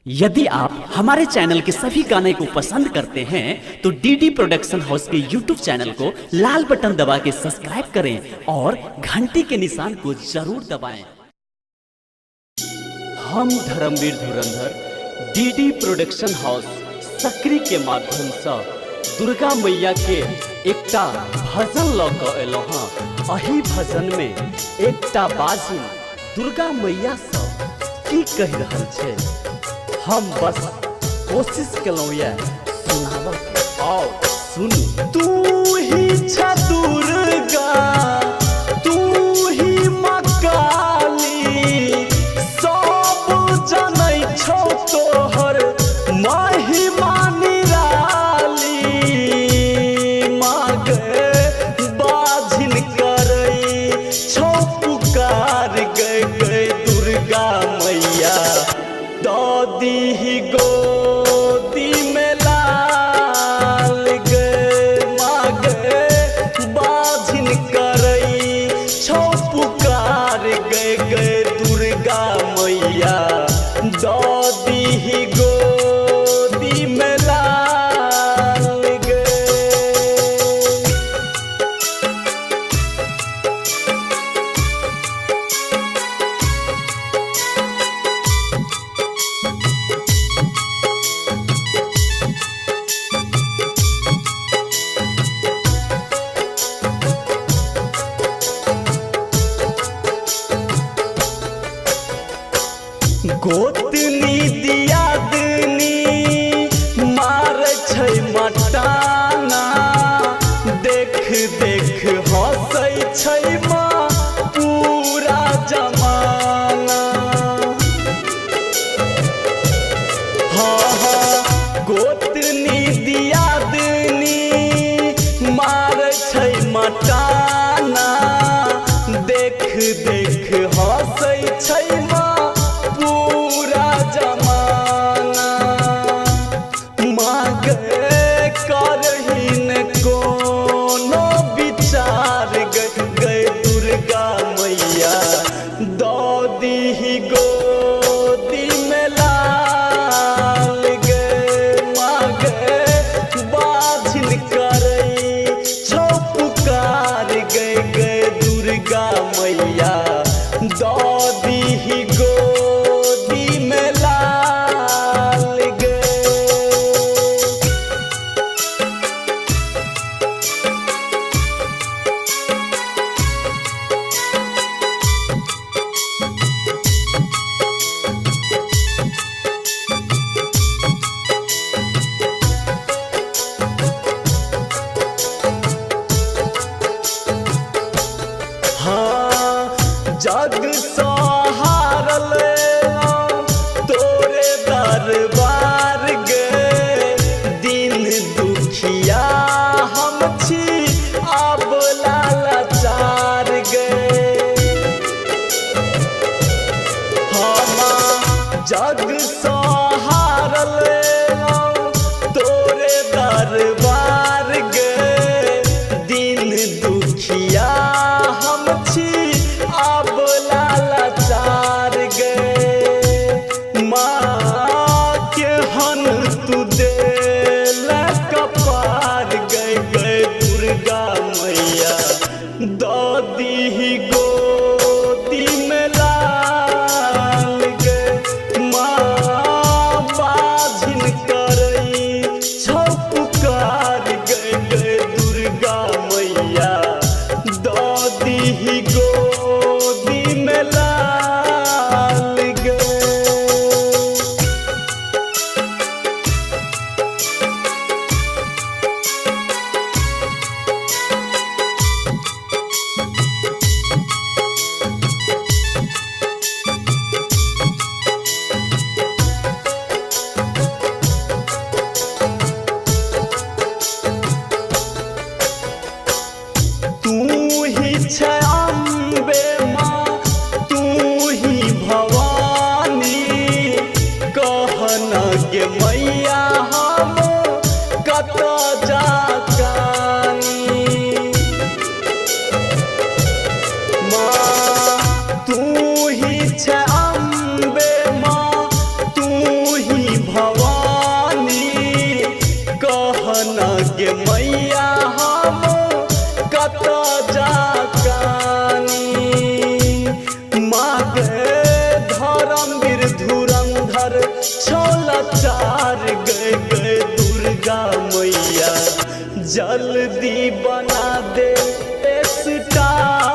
यदि आप हमारे चैनल के सभी गाने को पसंद करते हैं तो डीडी प्रोडक्शन हाउस के यूट्यूब चैनल को लाल बटन दबा के सब्सक्राइब करें और घंटी के निशान को जरूर दबाएं। हम धर्मवीर धुरंधर डीडी प्रोडक्शन हाउस सक्री के माध्यम से दुर्गा मैया के एकटा भजन लऽ एलौ हाँ। अही भजन में एकटा बाजिन दुर्गा मैया से की कहि रहल छै, हम बस कोशिश केलौं ये सुनाबऽ के। आओ सुनू। तू ही छ दुर्गा, तू ही माँ काली, सब जनै छौ तोहर महिमा निराली। मागे बाझिन करै छौ पुकार, गै गै दुर्गा मैया दादी ही गोदी में लाल गे। मागे बाझिन करई छौ पुकार, गे गे दुर्गा मैया दादी ही गोदी में लाल गे। गोतनी दियादनी मार छै मटाना, देख देख हंसै छै माँ पूरा जमाना। हाँ हाँ गोतनी दियादनी मार छै मटाना, देख देख हंसै छै माँ पूरा जमाना। मागे करहीन कोनो विचार, गै दुर्गा मैया दादी ही गोदी में लाल गे। मागे बाझिन करई छौ पुकार, गै गै दुर्गा मैया दादी ही गोदी में लाल गे। हाँ जग सहारल तोरे दरबार गे, दिन दुखिया हम छी अब लाचार गे। हाँ जग सहारल तोरे दरबार गे, दिन दुखिया हम छी अब लाचार गे। माँ के हन तू देला कपार, गै गै दुर्गा मैया दादी ही गोदी में लाल गे। माँ बाझिन करई छौ पुकार, गै गै दुर्गा मैया दादी ही गोदी में लाल गे। तू ही छै अम्बे माँ, तू ही भवानी, कहना गे मैया हम कतऽ जाकानी। माँ तू ही छै अम्बे माँ, तू ही तो जाकानी मागे धर्मवीर धुरंधर छोला चार गए गए दुर्गा मैया जल्दी बना दे स्टार।